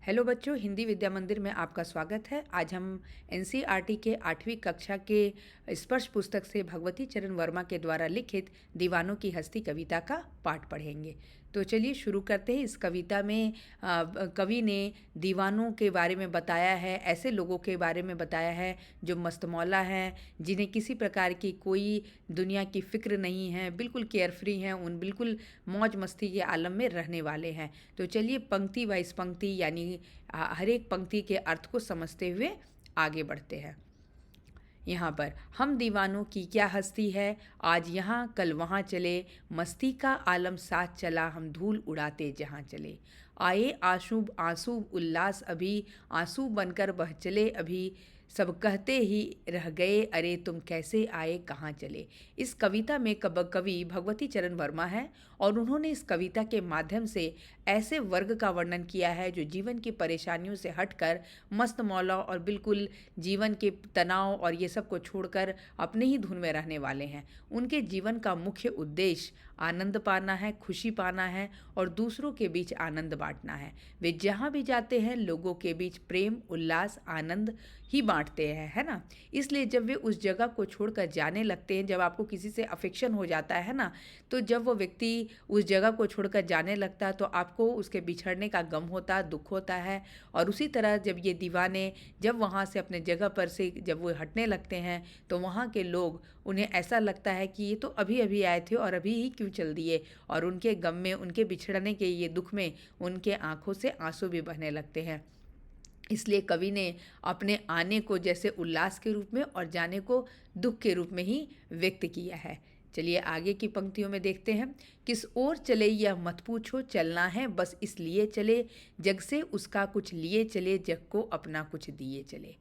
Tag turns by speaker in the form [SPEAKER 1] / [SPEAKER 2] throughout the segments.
[SPEAKER 1] Hello बच्चों, हिंदी विद्या मंदिर में आपका स्वागत है। आज हम एनसीईआरटी के 8वीं कक्षा के स्पर्श पुस्तक से भगवती चरण वर्मा के द्वारा लिखित दीवानों की हस्ती कविता का पाठ पढ़ेंगे। तो चलिए शुरू करते हैं। इस कविता में कवि ने दीवानों के बारे में बताया है, ऐसे लोगों के बारे में बताया है जो मस्तमौला हैं, जिन्हें किसी प्रकार की कोई दुनिया की फ़िक्र नहीं है, बिल्कुल केयरफ्री हैं, उन बिल्कुल मौज मस्ती के आलम में रहने वाले हैं। तो चलिए पंक्ति वाइज पंक्ति यानी हर एक पंक्ति के अर्थ को समझते हुए आगे बढ़ते हैं। यहाँ पर हम दीवानों की क्या हस्ती है, आज यहाँ कल वहाँ चले, मस्ती का आलम साथ चला, हम धूल उड़ाते जहाँ चले। आए आंसू आंसू उल्लास अभी, आंसू बनकर बह चले अभी, सब कहते ही रह गए, अरे तुम कैसे आए कहाँ चले। इस कविता में कवि भगवती चरण वर्मा है और उन्होंने इस कविता के माध्यम से ऐसे वर्ग का वर्णन किया है जो जीवन की परेशानियों से हटकर मस्त मौला और बिल्कुल जीवन के तनाव और ये सब को छोड़कर अपने ही धुन में रहने वाले हैं। उनके जीवन का मुख्य उद्देश्य आनंद पाना है, खुशी पाना है और दूसरों के बीच आनंद बांटना है। वे जहाँ भी जाते हैं लोगों के बीच प्रेम, उल्लास, आनंद ही बांटते हैं, है ना। इसलिए जब वे उस जगह को छोड़कर जाने लगते हैं, जब आपको किसी से अफेक्शन हो जाता है ना, तो जब वो व्यक्ति उस जगह को छोड़कर जाने लगता है तो आपको उसके बिछड़ने का गम होता है, दुख होता है। और उसी तरह जब ये दीवाने जब वहाँ से अपने जगह पर से जब वो हटने लगते हैं तो वहाँ के लोग, उन्हें ऐसा लगता है कि ये तो अभी अभी आए थे और अभी ही क्यों चल दिए, और उनके गम में, उनके बिछड़ने के ये दुख में उनके आंखों से आंसू भी बहने लगते हैं। इसलिए कवि ने अपने आने को जैसे उल्लास के रूप में और जाने को दुख के रूप में ही व्यक्त किया है। चलिए आगे की पंक्तियों में देखते हैं। किस ओर चले यह मत पूछो, चलना है बस इसलिए चले, जग से उसका कुछ लिए चले, जग को अपना कुछ दिए चले।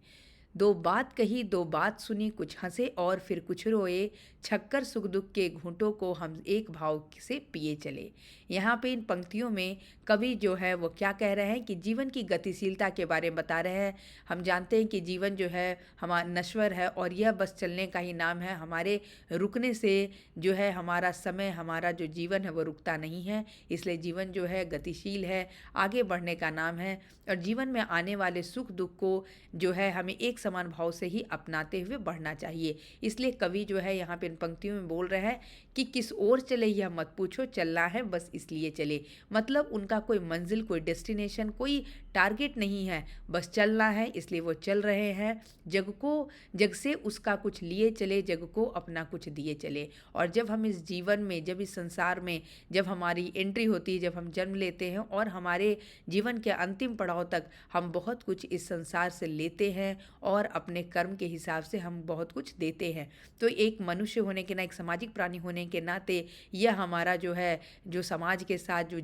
[SPEAKER 1] दो बात कही दो बात सुनी, कुछ हंसे और फिर कुछ रोए, छक्कर सुख दुख के घूंटों को हम एक भाव से पिए चले। यहाँ पे इन पंक्तियों में कवि जो है वो क्या कह रहे हैं कि जीवन की गतिशीलता के बारे में बता रहे हैं। हम जानते हैं कि जीवन जो है हमारा नश्वर है और यह बस चलने का ही नाम है। हमारे रुकने से जो है हमारा समय, हमारा जो जीवन है वो रुकता नहीं है। इसलिए जीवन जो है गतिशील है, आगे बढ़ने का नाम है। और जीवन में आने वाले सुख दुख को जो है हमें एक समान भाव से ही अपनाते हुए बढ़ना चाहिए। इसलिए कवि जो है यहाँ पे इन पंक्तियों में बोल रहे हैं कि किस ओर चले यह मत पूछो, चलना है बस इसलिए चले। मतलब उनका कोई मंजिल, कोई डेस्टिनेशन, कोई टारगेट नहीं है, बस चलना है, इसलिए वो चल रहे हैं। जग से उसका कुछ लिए चले, जग को अपना कुछ दिए चले। और जब हम इस जीवन में, जब इस संसार में जब हमारी एंट्री होती है, जब हम जन्म लेते हैं और हमारे जीवन के अंतिम पड़ाव तक हम बहुत कुछ इस संसार से लेते हैं और अपने कर्म के हिसाब से हम बहुत कुछ देते हैं। तो एक मनुष्य होने के ना, एक सामाजिक प्राणी होने के नाते यह हमारा जो है, जो समाज के साथ, जो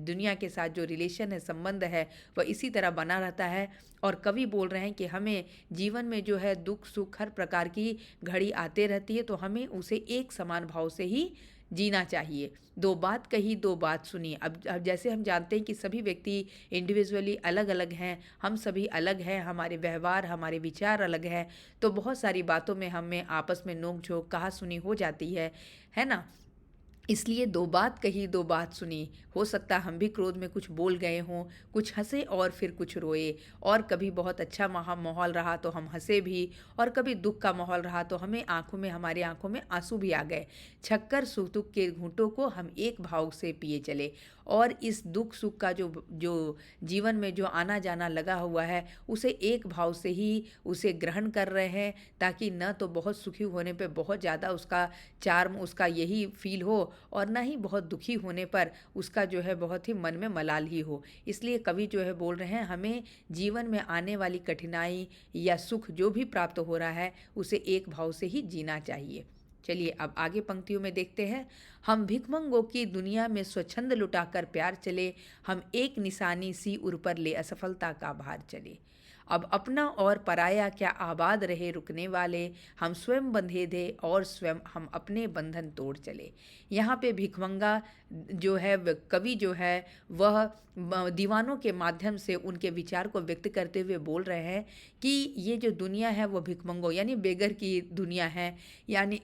[SPEAKER 1] दुनिया के साथ जो रिलेशन है, संबंध है, वह इसी तरह बना रहता है। और कवि बोल रहे हैं कि हमें जीवन में जो है दुख सुख हर प्रकार की घड़ी आते रहती है, तो हमें उसे एक समान भाव से ही जीना चाहिए। दो बात कही दो बात सुनी। अब जैसे हम जानते हैं कि सभी व्यक्ति इंडिविजुअली अलग अलग हैं, हम सभी अलग हैं, हमारे व्यवहार, हमारे विचार अलग हैं, तो बहुत सारी बातों में हमें आपस में नोक झोंक, कहा सुनी हो जाती है ना। इसलिए दो बात कही दो बात सुनी। हो सकता है हम भी क्रोध में कुछ बोल गए हों, कुछ हंसे और फिर कुछ रोए, और कभी बहुत अच्छा माहौल रहा तो हम हंसे भी, और कभी दुख का माहौल रहा तो हमारी आंखों में आंसू भी आ गए। छक्कर सुख दुख के घूंटों को हम एक भाव से पिए चले। और इस दुख सुख का जो जो जीवन में जो आना जाना लगा हुआ है, उसे एक भाव से ही उसे ग्रहण कर रहे हैं, ताकि न तो बहुत सुखी होने पे बहुत ज़्यादा उसका चार्म, उसका यही फील हो, और ना ही बहुत दुखी होने पर उसका जो है बहुत ही मन में मलाल ही हो। इसलिए कवि जो है बोल रहे हैं हमें जीवन में आने वाली कठिनाई या सुख जो भी प्राप्त हो रहा है उसे एक भाव से ही जीना चाहिए। चलिए अब आगे पंक्तियों में देखते हैं। हम भिखमंगों की दुनिया में स्वच्छंद लुटाकर प्यार चले, हम एक निशानी सी उर पर ले असफलता का भार चले। अब अपना और पराया क्या आबाद रहे रुकने वाले, हम स्वयं बंधे थे और स्वयं हम अपने बंधन तोड़ चले। यहाँ पे भिखमंगा जो है, कवि जो है वह दीवानों के माध्यम से उनके विचार को व्यक्त करते हुए बोल रहे हैं कि ये जो दुनिया है वो भिखमंगों यानी बेगर की दुनिया है। यानी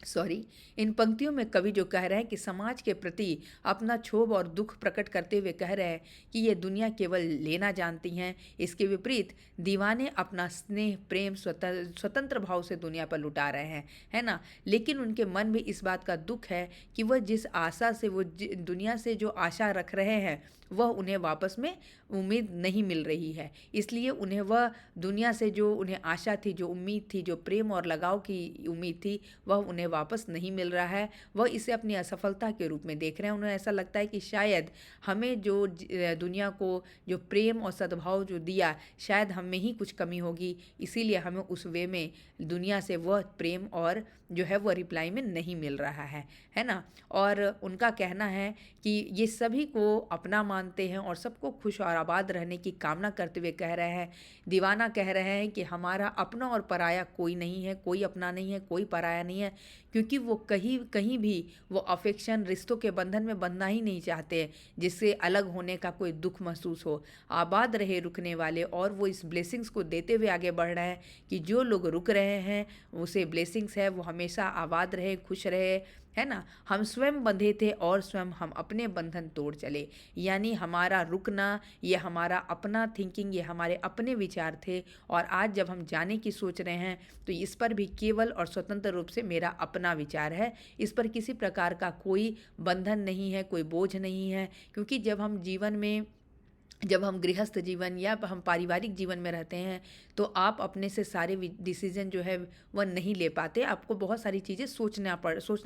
[SPEAKER 1] सॉरी। इन पंक्तियों में कवि जो कह रहे हैं कि समाज के प्रति अपना क्षोभ और दुख प्रकट करते हुए कह रहे हैं कि ये दुनिया केवल लेना जानती हैं। इसके विपरीत दीवाने अपना स्नेह प्रेम स्वतंत्र भाव से दुनिया पर लुटा रहे हैं, है ना। लेकिन उनके मन में इस बात का दुख है कि वह जिस आशा से दुनिया से जो आशा रख रहे हैं वह उन्हें वापस में उम्मीद नहीं मिल रही है। इसलिए उन्हें वह दुनिया से जो उन्हें आशा थी, जो उम्मीद थी, जो प्रेम और लगाव की उम्मीद थी, वह उन्हें वापस नहीं मिल रहा है। वह इसे अपनी असफलता के रूप में देख रहे हैं। उन्हें ऐसा लगता है कि शायद हमें जो दुनिया को जो प्रेम और सद्भाव जो दिया, शायद हम में ही कुछ कमी होगी, इसीलिए हमें उस वे में दुनिया से वह प्रेम और जो है वह रिप्लाई में नहीं मिल रहा है ना। और उनका कहना है कि ये सभी को अपना मानते हैं और सबको खुश और आबाद रहने की कामना करते हुए कह रहे हैं। दीवाना कह रहे हैं कि हमारा अपना और पराया कोई नहीं है, कोई अपना नहीं है, कोई पराया नहीं है, क्योंकि वो कहीं कहीं भी वो अफेक्शन रिश्तों के बंधन में बंधना ही नहीं चाहते जिससे अलग होने का कोई दुख महसूस हो। आबाद रहे रुकने वाले, और वो इस ब्लेसिंग्स को देते हुए आगे बढ़ रहे हैं कि जो लोग रुक रहे हैं उसे ब्लेसिंग्स है, वो हमेशा आबाद रहे, खुश रहे, है ना। हम स्वयं बंधे थे और स्वयं हम अपने बंधन तोड़ चले। यानी हमारा रुकना, ये हमारा अपना थिंकिंग, ये हमारे अपने विचार थे, और आज जब हम जाने की सोच रहे हैं तो इस पर भी केवल और स्वतंत्र रूप से मेरा अपना विचार है। इस पर किसी प्रकार का कोई बंधन नहीं है, कोई बोझ नहीं है, क्योंकि जब हम गृहस्थ जीवन या हम पारिवारिक जीवन में रहते हैं तो आप अपने से सारे डिसीजन जो है वह नहीं ले पाते। आपको बहुत सारी चीज़ें सोचना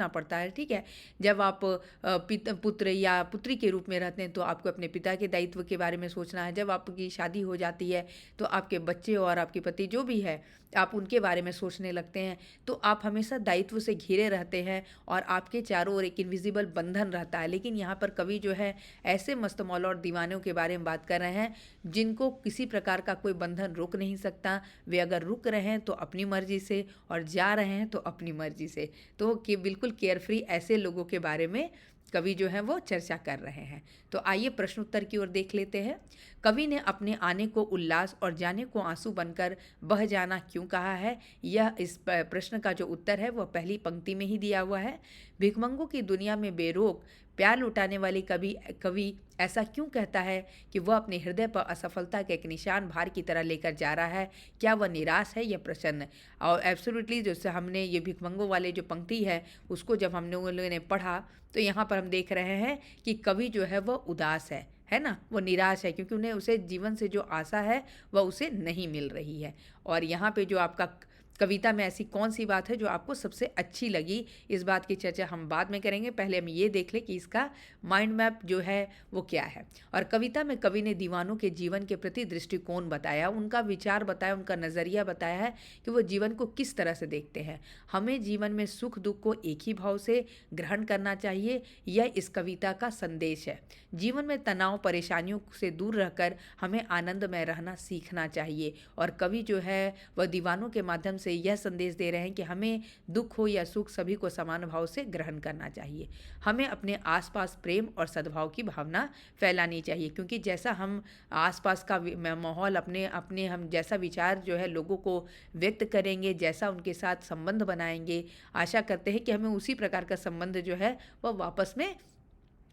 [SPEAKER 1] पड़ता है, ठीक है। जब आप पुत्र या पुत्री के रूप में रहते हैं तो आपको अपने पिता के दायित्व के बारे में सोचना है। जब आपकी शादी हो जाती है तो आपके बच्चे और आपके पति जो भी है, आप उनके बारे में सोचने लगते हैं। तो आप हमेशा दायित्व से घिरे रहते हैं और आपके चारों ओर एक इनविजिबल बंधन रहता है। लेकिन यहाँ पर कवि जो है ऐसे मस्तमौला और दीवानों के बारे में बात कर रहे हैं जिनको किसी प्रकार का कोई बंधन रोक नहीं सकता। वे अगर रुक रहे हैं तो अपनी मर्जी से, और जा रहे हैं तो अपनी मर्जी से। तो कि बिल्कुल केयरफ्री ऐसे लोगों के बारे में कवि जो है वो चर्चा कर रहे हैं। तो आइए प्रश्न उत्तर की ओर देख लेते हैं। कवि ने अपने आने को उल्लास और जाने को आंसू बनकर बह जाना क्यों कहा है? यह इस प्रश्न का जो उत्तर है वह पहली पंक्ति में ही दिया हुआ है। भिखमंगों की दुनिया में बेरोक प्यार लुटाने वाली कवि ऐसा क्यों कहता है कि वह अपने हृदय पर असफलता के एक निशान भार की तरह लेकर जा रहा है? क्या वह निराश है या प्रसन्न? और एब्सोल्युटली जो से हमने ये भिखमंगों वाले जो पंक्ति है उसको जब हम लोगों ने पढ़ा तो यहाँ पर हम देख रहे हैं कि कवि जो है वह उदास है ना, वो निराश है, क्योंकि उन्हें उसे जीवन से जो आशा है वह उसे नहीं मिल रही है। और यहाँ पे जो आपका कविता में ऐसी कौन सी बात है जो आपको सबसे अच्छी लगी, इस बात की चर्चा हम बाद में करेंगे। पहले हम ये देख लें कि इसका माइंड मैप जो है वो क्या है। और कविता में कवि ने दीवानों के जीवन के प्रति दृष्टिकोण बताया, उनका विचार बताया, उनका नज़रिया बताया है कि वो जीवन को किस तरह से देखते हैं। हमें जीवन में सुख दुख को एक ही भाव से ग्रहण करना चाहिए, यह इस कविता का संदेश है। जीवन में तनाव परेशानियों से दूर रहकर हमें आनंदमय रहना सीखना चाहिए। और कवि जो है वह दीवानों के माध्यम से यह संदेश दे रहे हैं कि हमें दुख हो या सुख सभी को समान भाव से ग्रहण करना चाहिए। हमें अपने आसपास प्रेम और सद्भाव की भावना फैलानी चाहिए, क्योंकि जैसा हम आसपास का माहौल अपने अपने हम जैसा विचार जो है लोगों को व्यक्त करेंगे, जैसा उनके साथ संबंध बनाएंगे, आशा करते हैं कि हमें उसी प्रकार का संबंध जो है वह वापस में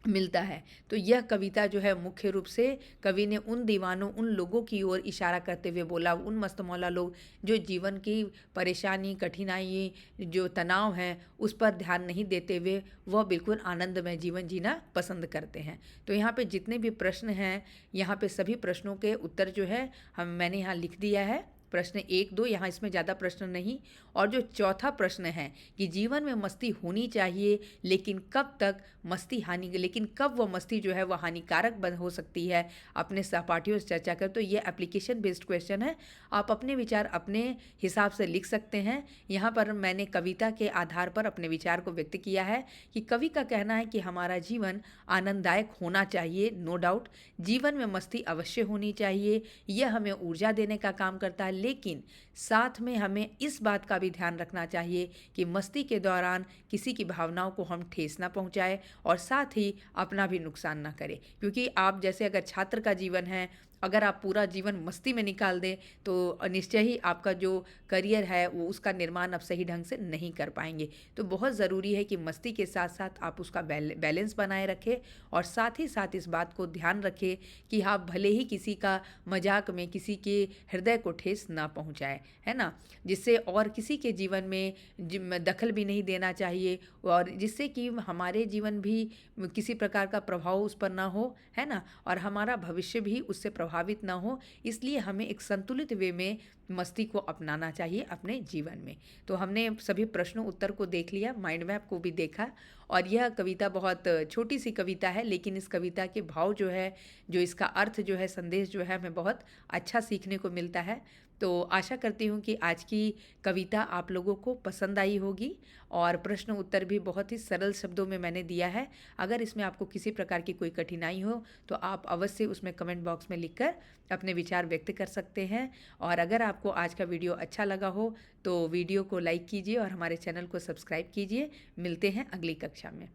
[SPEAKER 1] मिलता है। तो यह कविता जो है मुख्य रूप से कवि ने उन दीवानों, उन लोगों की ओर इशारा करते हुए बोला, उन मस्तमौला लोग जो जीवन की परेशानी, कठिनाई, जो तनाव है उस पर ध्यान नहीं देते हुए वह बिल्कुल आनंदमय जीवन जीना पसंद करते हैं। तो यहाँ पे जितने भी प्रश्न हैं, यहाँ पे सभी प्रश्नों के उत्तर जो है मैंने यहाँ लिख दिया है। प्रश्न 1, 2, यहाँ इसमें ज़्यादा प्रश्न नहीं। और जो चौथा प्रश्न है कि जीवन में मस्ती होनी चाहिए, लेकिन कब तक लेकिन कब वह मस्ती जो है वह हानिकारक हो सकती है, अपने सहपाठियों से चर्चा कर। तो ये एप्लीकेशन बेस्ड क्वेश्चन है, आप अपने विचार अपने हिसाब से लिख सकते हैं। यहाँ पर मैंने कविता के आधार पर अपने विचार को व्यक्त किया है कि कवि का कहना है कि हमारा जीवन आनंददायक होना चाहिए, नो डाउट। जीवन में मस्ती अवश्य होनी चाहिए, यह हमें ऊर्जा देने का काम करता है। लेकिन साथ में हमें इस बात का भी ध्यान रखना चाहिए कि मस्ती के दौरान किसी की भावनाओं को हम ठेस ना पहुंचाएं और साथ ही अपना भी नुकसान ना करें, क्योंकि आप जैसे अगर छात्र का जीवन है, अगर आप पूरा जीवन मस्ती में निकाल दें तो निश्चय ही आपका जो करियर है वो उसका निर्माण आप सही ढंग से नहीं कर पाएंगे। तो बहुत ज़रूरी है कि मस्ती के साथ साथ आप उसका बैलेंस बनाए रखें और साथ ही साथ इस बात को ध्यान रखें कि आप भले ही किसी का मजाक में किसी के हृदय को ठेस ना पहुंचाए, है ना, जिससे और किसी के जीवन में दखल भी नहीं देना चाहिए और जिससे कि हमारे जीवन भी किसी प्रकार का प्रभाव उस पर ना हो, है ना, और हमारा भविष्य भी उससे प्रभावित ना हो। इसलिए हमें एक संतुलित वे में मस्ती को अपनाना चाहिए अपने जीवन में। तो हमने सभी प्रश्नों उत्तर को देख लिया, माइंड मैप को भी देखा और यह कविता बहुत छोटी सी कविता है, लेकिन इस कविता के भाव जो है, जो इसका अर्थ जो है, संदेश जो है, हमें बहुत अच्छा सीखने को मिलता है। तो आशा करती हूँ कि आज की कविता आप लोगों को पसंद आई होगी और प्रश्न उत्तर भी बहुत ही सरल शब्दों में मैंने दिया है। अगर इसमें आपको किसी प्रकार की कोई कठिनाई हो तो आप अवश्य उसमें कमेंट बॉक्स में लिखकर अपने विचार व्यक्त कर सकते हैं। और अगर आपको आज का वीडियो अच्छा लगा हो तो वीडियो को लाइक कीजिए और हमारे चैनल को सब्सक्राइब कीजिए। मिलते हैं अगली कक्षा में।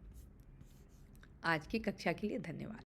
[SPEAKER 1] आज की कक्षा के लिए धन्यवाद।